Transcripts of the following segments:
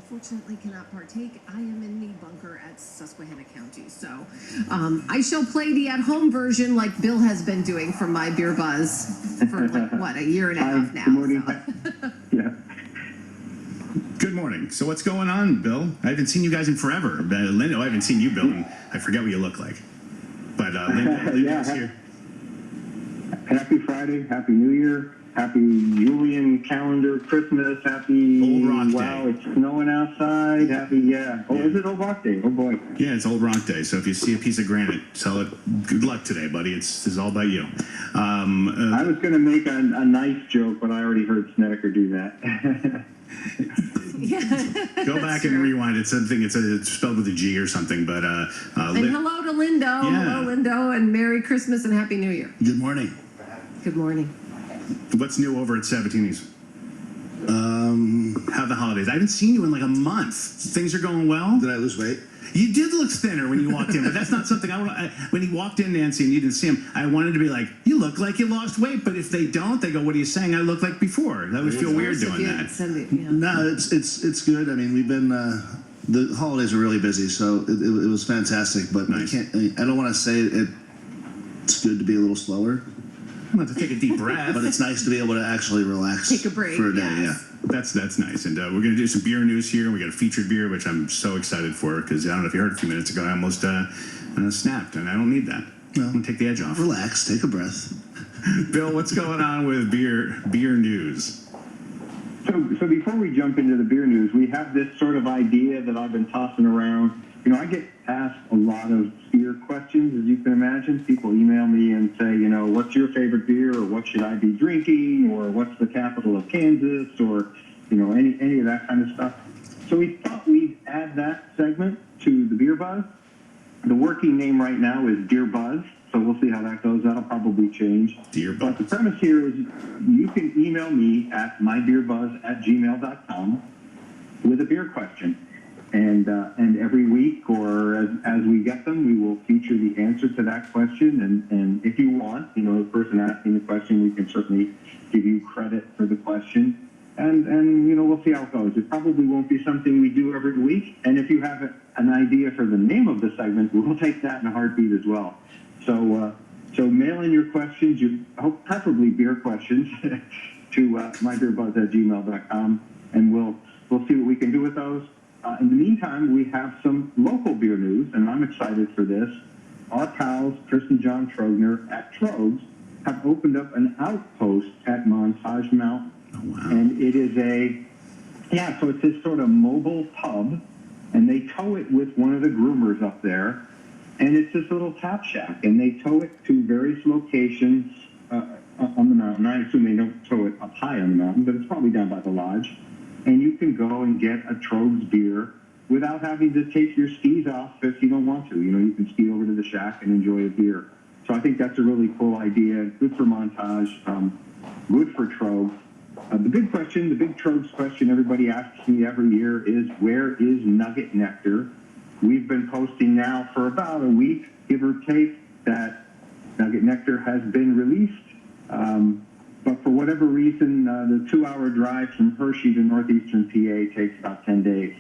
unfortunately cannot partake. I am in the bunker at Susquehanna County. So I shall play the at-home version like Bill has been doing for My Beer Buzz for like, what, a year and a half now. Good morning. So. Yeah. Good morning. So what's going on, Bill? I haven't seen you guys in forever. Lindo, I haven't seen you, Bill, and I forget what you look like. But Lindo's here. Happy Friday. Happy New Year. Happy Julian calendar Christmas. Happy Old Rock wow, Day. It's snowing outside. Happy, yeah. Oh, is it Old Rock Day? Oh, boy. Yeah, it's Old Rock Day. So if you see a piece of granite, sell it. Good luck today, buddy. It's all about you. I was going to make a nice joke, but I already heard Snedeker do that. Yeah. Go back and rewind. It's something. It's spelled with a G or something. But and hello to Lindo. Yeah. Hello, Lindo, and Merry Christmas and Happy New Year. Good morning. Good morning. What's new over at Sabatini's? How the holidays? I haven't seen you in like a month. Things are going well. Did I lose weight? You did look thinner when you walked in, but that's not something when he walked in, Nancy, and you didn't see him, I wanted to be like, you look like you lost weight, but if they don't, they go, what are you saying? I look like before. That would feel weird doing that. No, it's good. I mean, we've been the holidays are really busy, so it was fantastic. But nice. I don't want to say it's good to be a little slower. I'm going to take a deep breath. But it's nice to be able to actually relax. Take a break for a day. yes. Yeah. That's nice. And we're going to do some beer news here. We got a featured beer, which I'm so excited for, because I don't know if you heard a few minutes ago, I almost snapped, and I don't need that. No. I'm going to take the edge off. Relax. Take a breath. Bill, what's going on with beer news? So before we jump into the beer news, we have this sort of idea that I've been tossing around. You know, I get asked a lot of beer questions, as you can imagine. People email me and say, you know, what's your favorite beer, or what should I be drinking, or what's the capital of Kansas, or, you know, any of that kind of stuff. So we thought we'd add that segment to the Beer Buzz. The working name right now is BeerBuzz, so we'll see how that goes. That'll probably change. But the premise here is you can email me at mybeerbuzz@gmail.com with a beer question. And every week, or as we get them, we will feature the answer to that question. And if you want, you know, the person asking the question, we can certainly give you credit for the question. And you know, we'll see how it goes. It probably won't be something we do every week. And if you have an idea for the name of the segment, we'll take that in a heartbeat as well. So mail in your questions, preferably beer questions, to mybeerbuzz@gmail.com, and we'll see what we can do with those. In the meantime, we have some local beer news, and I'm excited for this. Our pals, Chris and John Trogner at Trogs, have opened up an outpost at Montage Mountain. Oh, wow. And it is so it's this sort of mobile pub, and they tow it with one of the groomers up there, and it's this little tap shack, and they tow it to various locations on the mountain. I assume they don't tow it up high on the mountain, but it's probably down by the lodge. And you can go and get a Trogs beer without having to take your skis off if you don't want to. You know, you can ski over to the shack and enjoy a beer. So I think that's a really cool idea. Good for Montage, good for Trogs. The big Trogs question everybody asks me every year is, where is Nugget Nectar? We've been posting now for about a week, give or take, that Nugget Nectar has been released. But for whatever reason, the 2-hour drive from Hershey to northeastern PA takes about 10 days.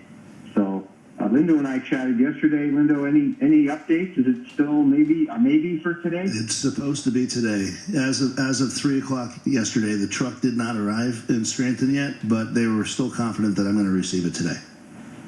So Lindo and I chatted yesterday. Lindo, any updates? Is it still maybe for today? It's supposed to be today. As of 3 o'clock yesterday, the truck did not arrive in Scranton yet, but they were still confident that I'm going to receive it today.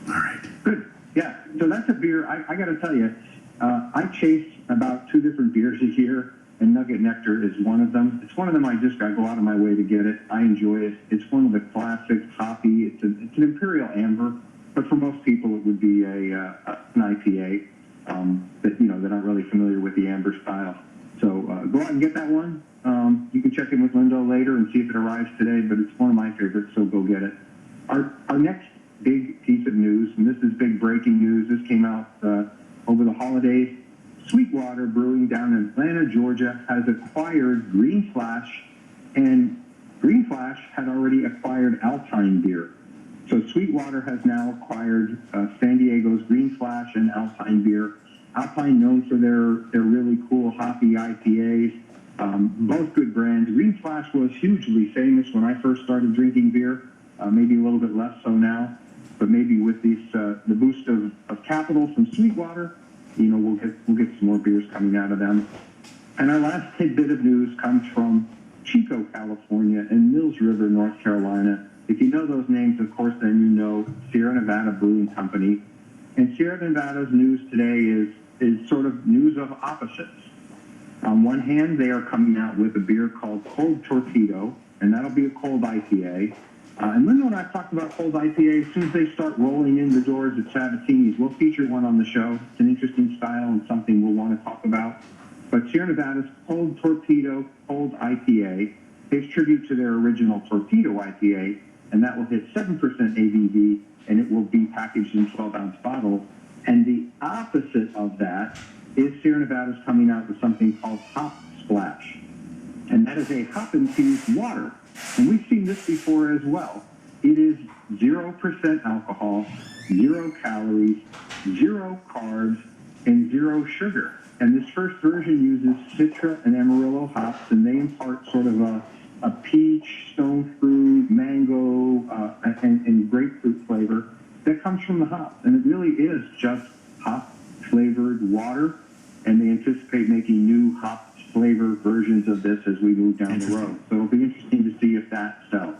All right. Good. Yeah. So that's a beer. I got to tell you, I chase about 2 different beers a year, and Nugget Nectar is one of them. It's one of them I just got to go out of my way to get it. I enjoy it. It's one of the classic hoppy. It's an Imperial Amber, but for most people it would be an IPA. They're not really familiar with the amber style. So go out and get that one. You can check in with Lindo later and see if it arrives today, but it's one of my favorites, so go get it. Our next big piece of news, and this is big breaking news. This came out over the holidays. Sweetwater Brewing down in Atlanta, Georgia, has acquired Green Flash, and Green Flash had already acquired Alpine Beer. So Sweetwater has now acquired San Diego's Green Flash and Alpine Beer. Alpine known for their really cool hoppy IPAs, both good brands. Green Flash was hugely famous when I first started drinking beer, maybe a little bit less so now. but maybe with these the boost of capital from Sweetwater, we'll get some more beers coming out of them. And our last tidbit of news comes from Chico, California, and Mills River, North Carolina. If you know those names, of course, then you know Sierra Nevada Brewing Company. And Sierra Nevada's news today is sort of news of opposites. On one hand, they are coming out with a beer called Cold Torpedo, and that'll be a cold IPA. And Linda and I have talked about cold IPA. As soon as they start rolling in the doors at Sabatini's, we'll feature one on the show. It's an interesting style and something we'll want to talk about. But Sierra Nevada's Cold Torpedo Cold IPA pays tribute to their original Torpedo IPA, and that will hit 7% ABV, and it will be packaged in 12-ounce bottles. And the opposite of that is Sierra Nevada's coming out with something called Hop Splash, and that is a hop-infused water. And we've seen this before as well. It is 0% alcohol, 0 calories, 0 carbs, and 0 sugar. And this first version uses Citra and Amarillo hops, and they impart sort of a peach, stone fruit, mango, and grapefruit flavor that comes from the hops. And it really is just hop-flavored water, and they anticipate making new hop-flavored versions of this as we move down the road. So it'll be interesting to see if that sells.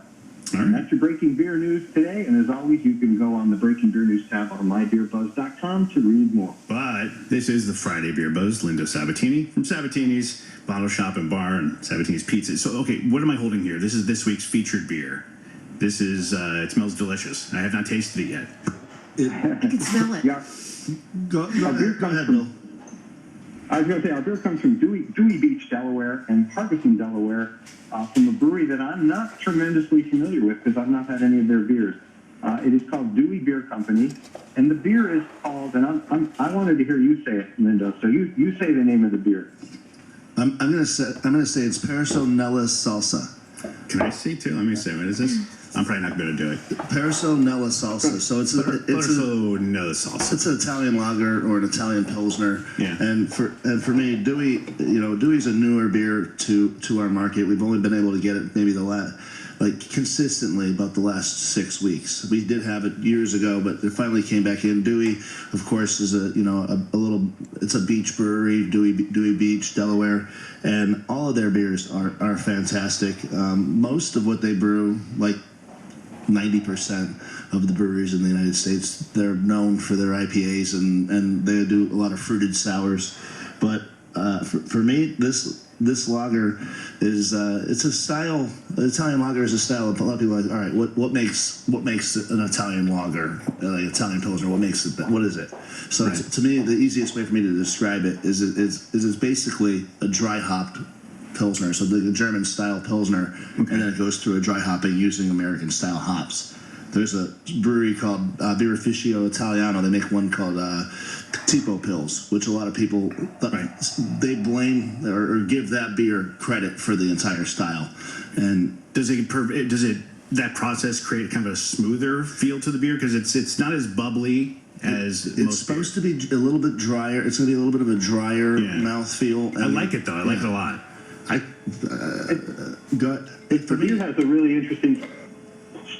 And that's your Breaking Beer News today. And as always, you can go on the Breaking Beer News tab on mybeerbuzz.com to read more. But this is the Friday Beer Buzz. Lindo Sabatini from Sabatini's Bottle Shop and Bar and Sabatini's Pizza. So, okay, what am I holding here? This is this week's featured beer. This is, it smells delicious. I have not tasted it yet. I can smell it. Yeah. Go ahead, Bill. I was going to say, our beer comes from Dewey Beach, Delaware, and Harbison, Delaware, from a brewery that I'm not tremendously familiar with because I've not had any of their beers. It is called Dewey Beer Company, and the beer is called, and I wanted to hear you say it, Linda, so you say the name of the beer. I'm gonna say it's Perso Nella Salsa. Can I see too? Let me see. What is this? I'm probably not going to do it. Perso Nella Salsa. So Perso Nella Salsa. It's an Italian lager or an Italian pilsner. Yeah. And for me, Dewey's a newer beer to our market. We've only been able to get it maybe consistently about the last 6 weeks. We did have it years ago, but it finally came back in. Dewey, of course, is it's a beach brewery, Dewey Beach, Delaware, and all of their beers are fantastic. Most of what they brew, like 90% of the breweries in the United States, they're known for their IPAs and they do a lot of fruited sours. But for me, this lager is it's a style. Italian lager is a style. A lot of people are like, all right, what makes an Italian lager, like Italian pilsner? What makes it? What is it? So right. To me, the easiest way for me to describe it is it's basically a dry hopped pilsner, so the German style pilsner, okay. And then it goes through a dry hopping using American style hops. There's a brewery called Birrificio Italiano. They make one called Tipo Pils, which a lot of people they blame or give that beer credit for the entire style. And does that process create kind of a smoother feel to the beer because it's not as bubbly as it's supposed to be a little bit drier. It's going to be a little bit of a drier mouthfeel. I like it though. I like it a lot. The beer has a really interesting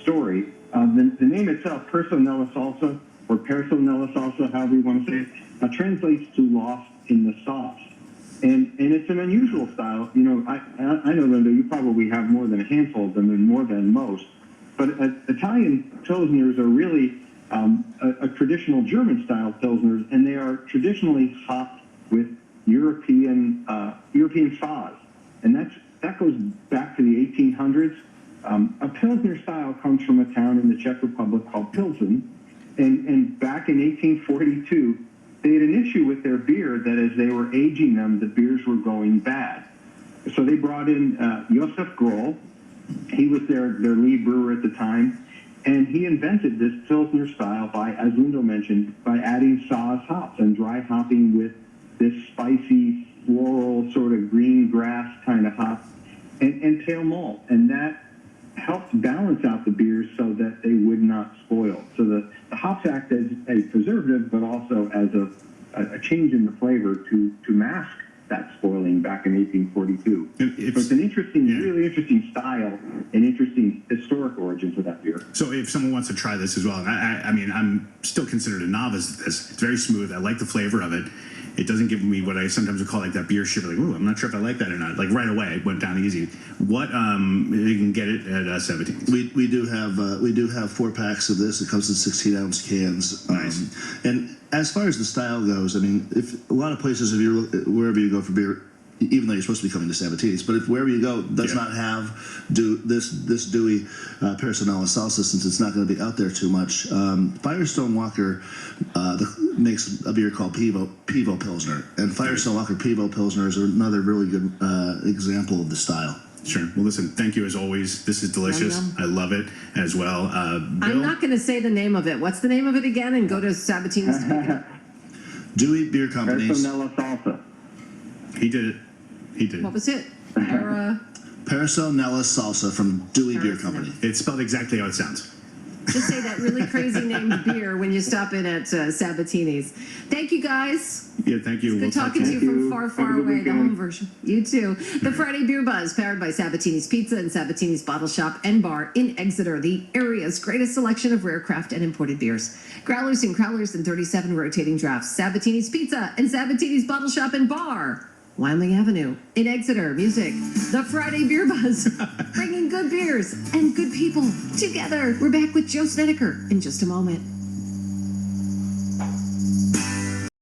story. The name itself, Perso Nella Salsa, or Perso Nella Salsa, however you want to say it, translates to lost in the sauce. And it's an unusual style. You know, I know, Linda, you probably have more than a handful of them and more than most. But Italian Pilsners are really a traditional German-style Pilsners, and they are traditionally hopped with European Faz. And that goes back to the 1800s. A Pilsner style comes from a town in the Czech Republic called Pilsen. And back in 1842, they had an issue with their beer that as they were aging them, the beers were going bad. So they brought in Josef Groll. He was their lead brewer at the time. And he invented this Pilsner style by, as Lindo mentioned, by adding Saaz hops and dry hopping with this spicy, floral, sort of green grass kind of hop and pale malt. And that helped balance out the beers so that they would not spoil. So the hops act as a preservative, but also as a change in the flavor to mask that spoiling back in 1842. So it's an interesting, really interesting style and interesting historic origin for that beer. So if someone wants to try this as well, I mean, I'm still considered a novice at this. It's very smooth. I like the flavor of it. It doesn't give me what I sometimes would call like that beer shiver. Like, ooh, I'm not sure if I like that or not. Like right away, it went down easy. What you can get it at 17s. We do have 4-packs of this. It comes in 16-ounce cans. Nice. And as far as the style goes, I mean, if a lot of places, if you're wherever you go for beer, even though you're supposed to be coming to Sabatini's, but if wherever you go does not have this Dewey Perso Nella Salsa, since it's not going to be out there too much, Firestone Walker makes a beer called Pivo Pilsner, and Firestone Walker Pivo Pilsner is another really good example of the style. Sure. Well, listen, thank you as always. This is delicious. Yum, yum. I love it as well. Bill? I'm not going to say the name of it. What's the name of it again? And go to Sabatini's to pick it up. Dewey Beer Company's Perso Nella Salsa. He did it. He did What it. was it? Perso Nella Salsa from Dewey Beer Perso Company. It's spelled exactly how it sounds. Just say that really crazy named beer when you stop in at Sabatini's. Thank you, guys. Yeah, thank you. Good talk talking to to you you. from far, Have far a good away, the weekend. home version. You too. The Friday Beer Buzz, powered by Sabatini's Pizza and Sabatini's Bottle Shop and Bar in Exeter, the area's greatest selection of rare craft and imported beers. Growlers and crowlers and 37 rotating drafts. Sabatini's Pizza and Sabatini's Bottle Shop and Bar. Wyoming Avenue in Exeter. Music. The Friday Beer Buzz. Bringing good beers and good people together. We're back with Joe Snedeker in just a moment.